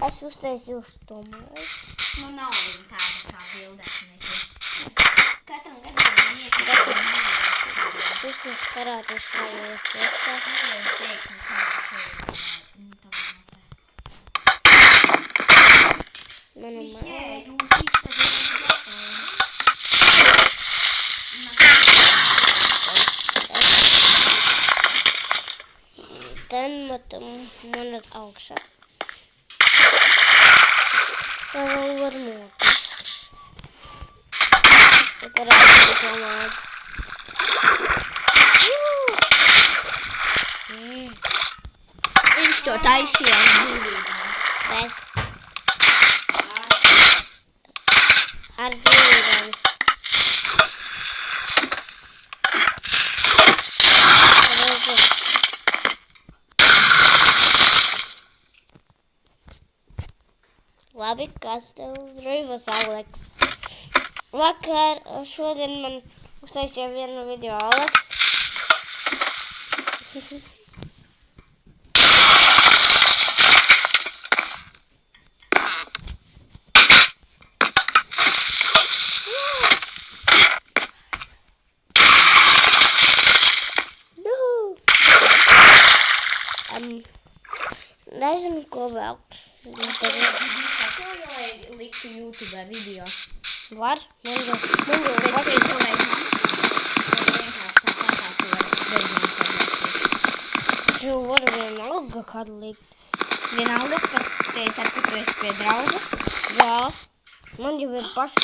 Es uztaisīju to māju. Nu nav viņa tāda kā bildētnieki. Katram gadījumam iekļūt Es uztaisīju parādīšu, kā jau ir priekšā. Manu māju. Ten metam man ir augšā. Tā vēl var mokas. Tā parādīšu to māju. Viņš to taisīja ar dzīvībām. Bez. Ar dzīvībām. Labi, kas tev brīvas, Aleks? Vakar, šodien man uztaisīja vienu video Aleks. Nezinu, ko vēl. Liktu YouTube video. Var? Man jau Bet to vajag vienkārši jau varu vienalga kādu likt. Vienalga, tad, kad tu esi pie drauga. Jā. Man jau ir paši.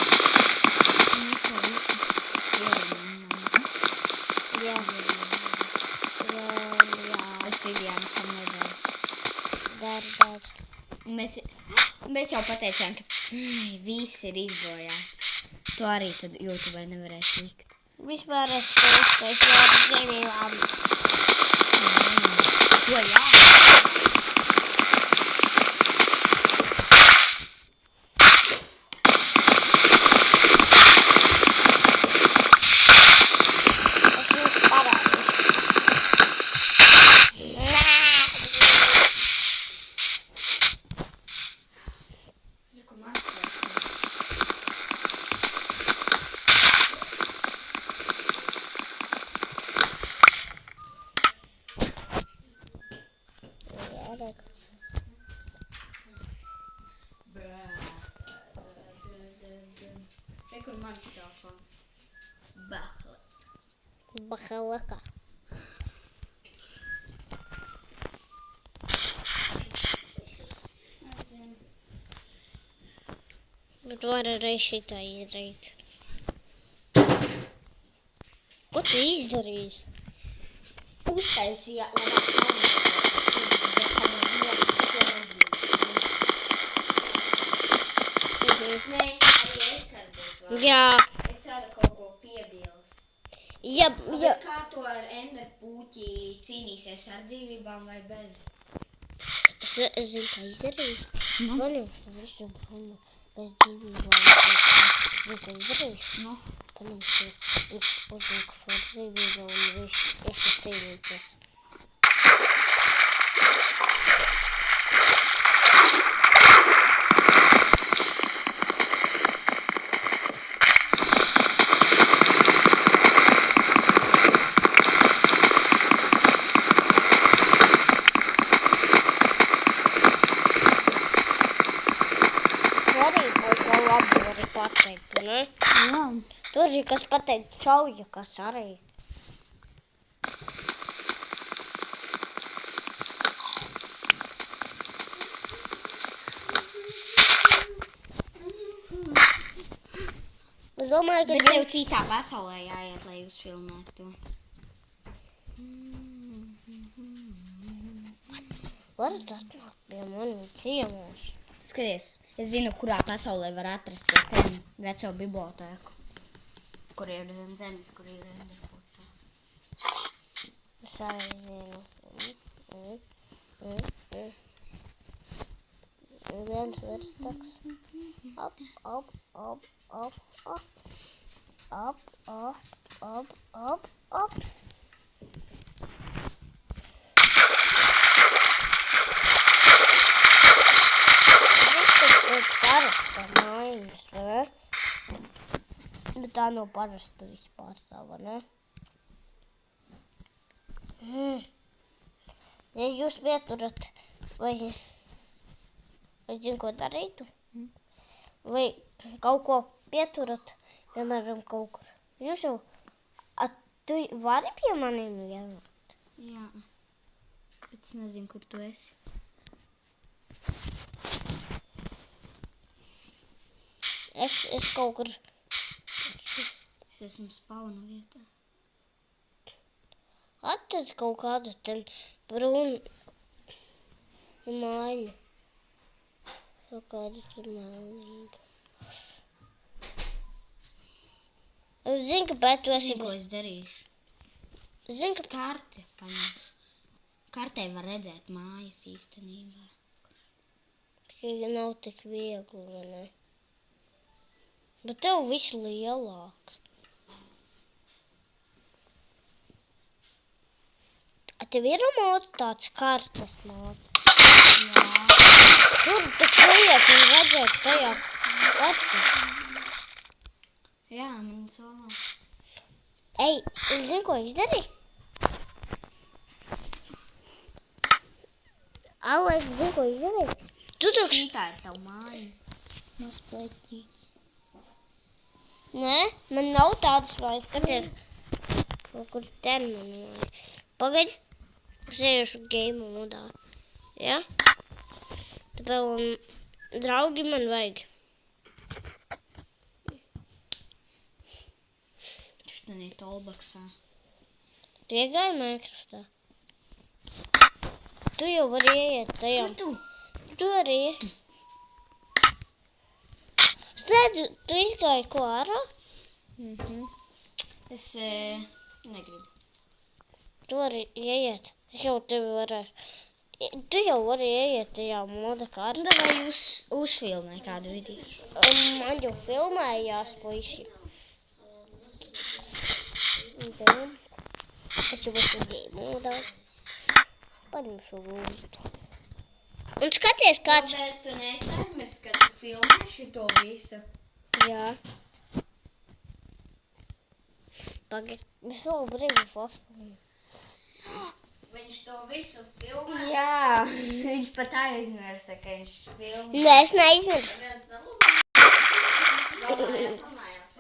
Jā. Es Ivijām tam nedara. Dar. Mēs jau pateicām, ka viss ir izbojāts. To arī tad YouTube nevarēs likt. Vispār es to uztaisīju ar dzīvībām. Jo jā. Es jums parādīšu. Kur mans telefons? Bahalaka. Bet var arī šitā izdarīt. Ko tu izdarīsi? Uztaisīja Jā. Es varu kaut ko piebilst. Ja. Bet kā to ar Ender puķi cīnīsies ar dzīvībām vai bez? Es zinu, kā izdarīt. Paņemšu visu bumbu bez dzīvībām. Zinu, kā izdarīt. Paņemšu uzlikšu ar dzīvībām un visu esi cīnīties. Pateikt, ne? Jā. Tur ir kas pateikt čauja, kas arī. Es domāju, ka... Bet tev citā pasaulē jāiet, lai uzfilmētu to. Varat atnākt pie maniem ciemos. Skaties, es zinu, kurā pasaulē var atrast to tēmu veco bibliotēku. Kur ir zem zemes, kur ir enderputā. Es arī zinu. Viens verstaks. Op. parasta mājas, vai ne? Bet tā nav parasta vispār tā, vai ne? Ja jūs pieturat, vai zinu, ko darītu? Vai kaut ko pieturat, piemēram, kaut kur. Jūs jau, tu vari pie maniem ienākt? Jā. Bet es nezinu, kur tu esi. Es kaut kur... Es esmu spauna vietā. Attad kaut kādu ten brūnu māju. Kaut kādu tur melnīgu. Es zinu, kāpēc tu esi... Zinu, ko es darīšu. Zinu, ka... Karti paņemšu. Kartē var redzēt mājas īstenībā. Tikai nav tik viegli, vai ne? Bet tev viss lielāks. Tev ir mods tāds kartes mods? Jā. Tur taču liek un redzēt tajā kartē. Jā, man somā. Ej, es zinu, ko izdarīju? Alo, es zinu, ko izdarīju? Tu taču... Šitā ir tavu māju. Maz pleķīts. Nē, man nav tādas mājas, skaties. Kaut kur ten man māja. Pagaidi, es ejušu game modā. Ja? Tāpēc draugi man vajag. Štanī tolbaksā. Tu iegāji Minecraftā? Tu jau vari ieiet tajā. Tu arī. Es redzu, tu izgāji ko ārā? Es negribu. Tu vari ieiet. Es jau tevi varēšu. Tu jau vari ieiet tajā moda kārtā. Davai uzfilmē kādu video. Man jau filmējās, puiši. Es jau esmu game modā. Paņemšu lūdzu. Un skaties, kāds... Bet tu nesaizmirsti, ka tu filmē šito visu. Jā. Pagaid, es vēl gribu paspēlēt. Viņš to visu filmē? Jā. Viņš pat aizmirsa, ka viņš filmē. Nē, es neizmirstu. Domājās,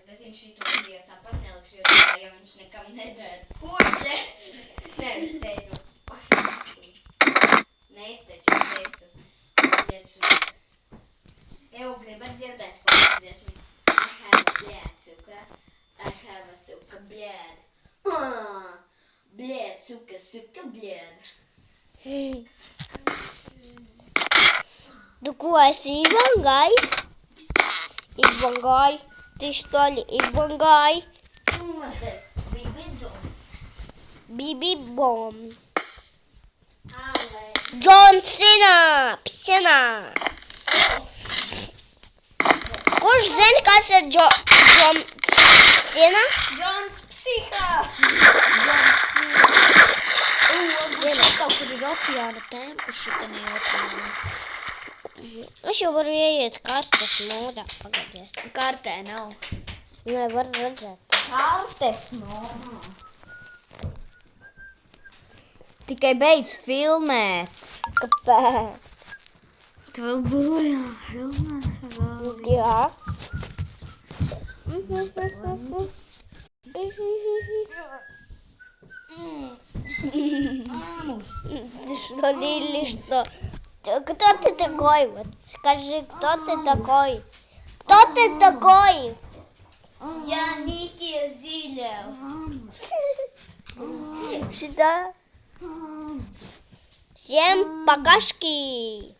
bet viņš šito video tāpat neliks, jo tā, ja viņš nekam nedara. Puķe! Nē, es teicu. Nē, taču es teicu. Ev, gribat dzirdēt kaut dziesmu? I have a blēd, suka. I have a suka blēd. Blēd, suka, suka, blēd. Tu ko esi Ivangājs? Ivangāj. Tieši toļi Ivangāj. Tu mazliet bibidom. Bibibom. Ale. John Cena. Psena. Kurš zina, kas ir John Cena? Johns psihā. Kaut kur ir okeāna tempa, šita ne okeāna. Es jau varu ieiet kartes modā. Pagaidiet. Kartē nav. Nē, var redzēt. Kartes nomā. Tikai beidz filmēt. Kāpēc? Tu vēl bojā filmēt. Jā. Что или что? Кто ты такой? Вот скажи, кто ты такой? Кто ты такой? Я Ники Зилев. Что? Всем покашки!